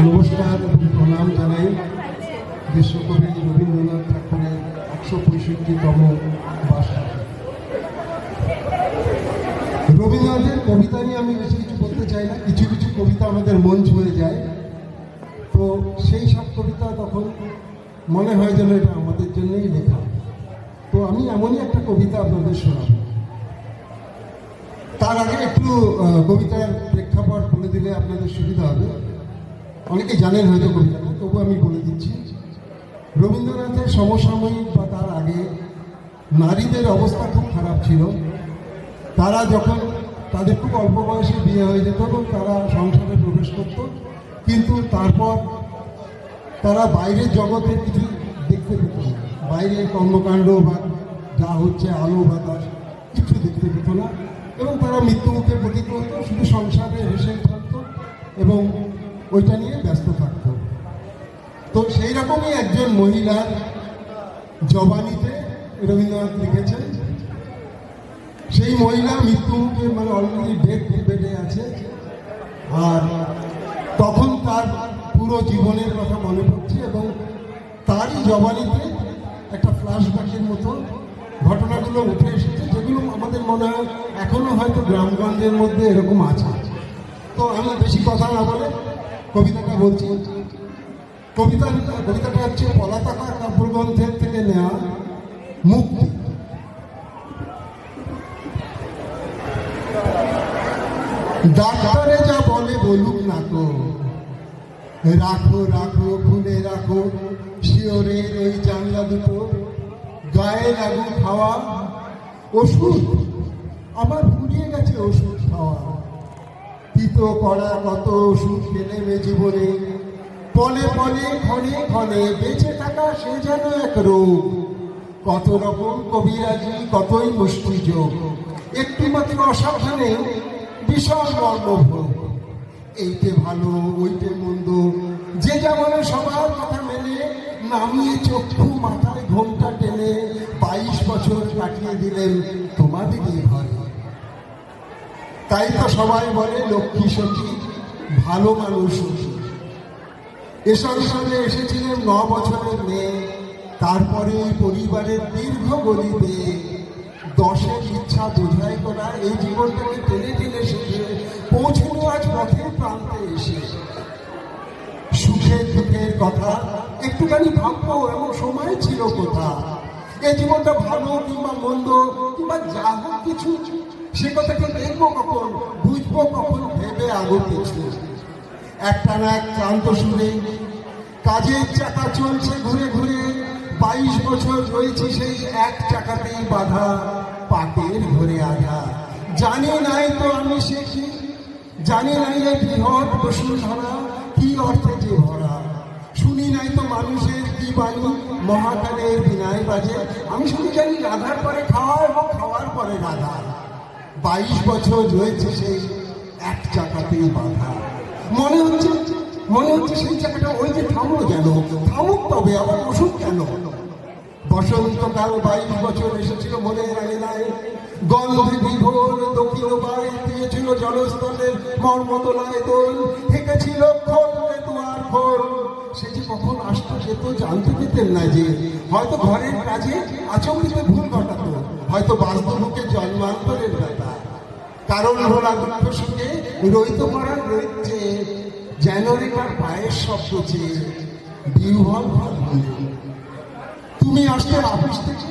নমস্কার এবং প্রণাম জানাই বিশ্বকবি রবীন্দ্রনাথ ঠাকুরের 165তম বার্ষিকী। রবীন্দ্রনাথের কবিতা নিয়ে আমি বেশি কিছু বলতে চাই না, কিছু কিছু কবিতা আমাদের মন ছুঁয়ে যায়। তো সেই সব কবিতা তখন মনে হয় যেন এটা আমাদের জন্যই লেখা। তো আমি এমনই একটা কবিতা আপনাদের শোনাব। তার আগে একটু কবিতার প্রেক্ষাপট বলে দিলে আপনাদের সুবিধা হবে। অনেকে জানেন হয়তো কবিতাটা, তবু আমি বলে দিচ্ছি। রবীন্দ্রনাথের সমসাময়িক বা তার আগে নারীদের অবস্থা খুব খারাপ ছিল। তারা যখন তাদের খুব অল্প বয়সে বিয়ে হয়ে যেত এবং তারা সংসারে প্রবেশ করত, কিন্তু তারপর তারা বাইরের জগতের কিছু দেখতে পেত না, বাইরের কর্মকাণ্ড বা যা হচ্ছে আলো বাতাস কিছু দেখতে পেত না, এবং তারা মৃত্যুমুখে পতিত হতো, শুধু সংসারে হেসে থাকত এবং ওইটা নিয়ে ব্যস্ত থাকত। তো সেই রকমই একজন মহিলার জবানিতে রবীন্দ্রনাথ লিখেছেন। সেই মহিলা মৃত্যুমুখে, মানে অলরেডি ডেথ বেডে আছে, আর তখন তার পুরো জীবনের কথা মনে পড়ছে এবং তারই জবানিতে একটা ফ্ল্যাশব্যাকের মতো ঘটনাগুলো উঠে এসেছে, যেগুলো আমাদের মনে হয় এখনো হয়তো গ্রামগঞ্জের মধ্যে এরকম আছে। তো আমি বেশি কথা না বলে কবিতাটা বলছি। কবিতাটা হচ্ছে পলাতকা কাব্যগ্রন্থের থেকে নেওয়া, মুক্তি। ডাক্তারে যা বলে বলুক না তো, রাখো রাখো খুলে রাখো শিওরের ওই জানলা দুটো, গায়ে লাগু খাওয়া ওষুধ, আমার ফুরিয়ে গেছে ওষুধ খাওয়া। তিতো করা কত ওষুধ খেলে জীবনে, পলে পলে ক্ষণে ক্ষণে বেঁচে থাকা সে যেন এক রোগ। কত রকম কবিরাজি, কতই মুষ্টি যোগ, একটি মাত্র অসাবধানে বিশাল মর্মভোগ। এইটে ভালো ওইটে মন্দ, যে যেমন সবার কথা মেনে নামিয়ে চক্ষু মাথায় ঘোমটা টেনে 22 বছর কাটিয়ে দিলেন তোমাদেরই ঘরে। তাই তো সবাই বলে লক্ষ্মী সখী, ভালো মানুষ সখী। এ সংসারে এসেছিলেন 9 বছরের মেয়ে, তারপরে পরিবারের দীর্ঘ গলিতে 10-এর ইচ্ছা বোঝাই করা এই জীবনটাকে টেনে টেনে শেষে পৌঁছলো আজ পথের প্রান্তে এসে। সুখের দুঃখের কথা একটুখানি ভাববো এমন সময় ছিল কোথা। এই জীবনটা ভালো কিংবা মন্দ কিংবা যা হোক কিছু, সে কথাকে দেখবো কখন, বুঝবো কখন, ভেবে আগো কিছু। একটা না এক ক্লান্ত সুরে কাজের চাকা চলছে ঘুরে ঘুরে, 22 বছর রয়েছে সেই এক চাকাতেই বাধা, পাকের ঘরে আধা। জানি নাই তো আমি সে কি, জানি নাই এই বৃহৎ বসুন্ধরা কি অর্থে যে ভরা। শুনি নাই তো মানুষের কি বাণী মহাকালের বিনায় বাজে। আমি শুধু জানি রাধার পরে খাওয়া এবং খাওয়ার পরে রাধা। 22 বছর রয়েছে সেই এক চাকাতেই বাধা। মনে হচ্ছে সেই চাকাটা ওই যে থামলো, যেন থামুক, তবে আবার ওষুধ কেন। বসন্তকাল 22 বছর এসেছিল মনের আঙিনায়, গন্ধে বিভোর দক্ষিণ বাড়ি দিয়েছিল জলস্থলের মর্মতলায় দোল, থেকেছিল খোলে দুয়ার খোল। সে যে কখন আসতো যেত জানতে পেতেন না, যে হয়তো ঘরের কাজে আচমকে ভুল ঘটাতো, হয়তো বাস্তবকে জন্মান্তরের ব্যাপার। কারণ হলো দুঃখ সুখে রইত পাড়ার রয়েছে, যেন রেখার পায়ের শব্দ চেয়ে বিহ্বল ভাবলে। তুমি আসতে অফিস থেকে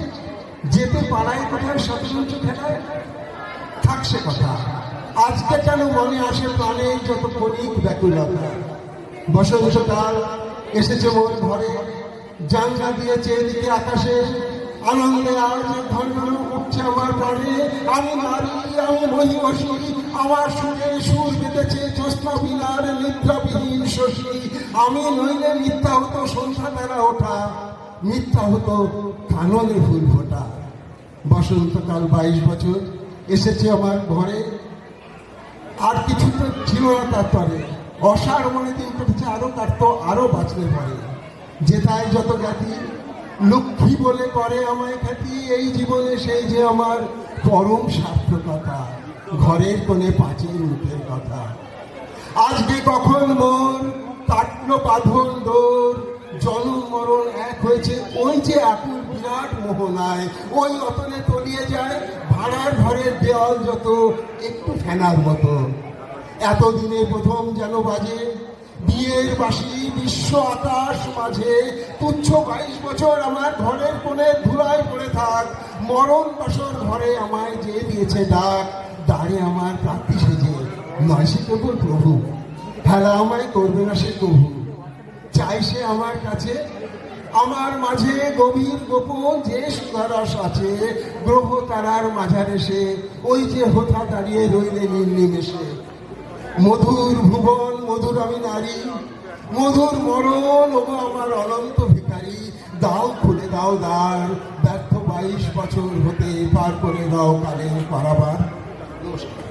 যেতে পাড়ায় কোথায় শতরঞ্চ খেলায়, থাকছে কথা। আজকে কেন মনে আসে প্রাণে যত ক্ষণিক ব্যাকুলতা। বসন্তকাল এসেছে মোর ঘরে, জানলা দিয়ে চেয়ে দিকে আকাশে, আনন্দে আজ ধন্য উঠছে আমার প্রাণে। আমি নারী, আমি মহিষী, আমার সুরে সুর বেঁধেছে জ্যোৎস্না বিলার নিদ্রাবিহীন শশী। আমি নইলে মিথ্যা হতো সন্ধ্যা বেলা ওঠা, মিথ্যা হতো কাননে ফুল ফোটা। বসন্তকাল 22 বছর এসেছে আমার ঘরে, আর কিছু তো ছিল না তারপরে। অসার মনে দিন কেটেছে, আরো কাটতো আরো বাঁচলে পরে। যেথায় যত জ্ঞাতি লক্ষ্মী বলে করে আমায় খ্যাতি, এই জীবনে সেই যে আমার পরম সার্থকতা, ঘরের কোণে পাঁচের মুখের কথা। আজকে কখন মোর কাটলো বাঁধন দোর, জন্ম মরণ এক হয়েছে ওই যে আকুল বিরাট মোহনায়, ওই অতলে তলিয়ে যায় ভাড়ার ঘরের দেওয়াল যত একটু ফেনার মতো। এতদিনে প্রথম যেন বাজে বিয়ের বাসি বিশ্ব আকাশ মাঝে, তুচ্ছ 22 বছর আমার ঘরের কোণে ধুলায় পড়ে থাক, মরণ বাসর ঘরে আমায় যে দিয়েছে ডাক, দাঁড়ে আমার প্রাপ্তি সেজে নয় সে কেবল প্রভু, খেলা আমায় করবে না সে কভু, চাই সে আমার কাছে আমার মাঝে গভীর গোপন যে সুধারস আছে, গ্রহ তারার মাঝারে সে ওই যে হোথা দাঁড়িয়ে রইলে নির্নিমেষে। মধুর ভুবন মধুর আমি নারী, মধুর মরণ ওগো আমার অনন্ত ভিখারি, দাও খুলে দাও দ্বার, ব্যর্থ 22 বছর হতে পার করে দাও কালের পারাবার। নমস্কার।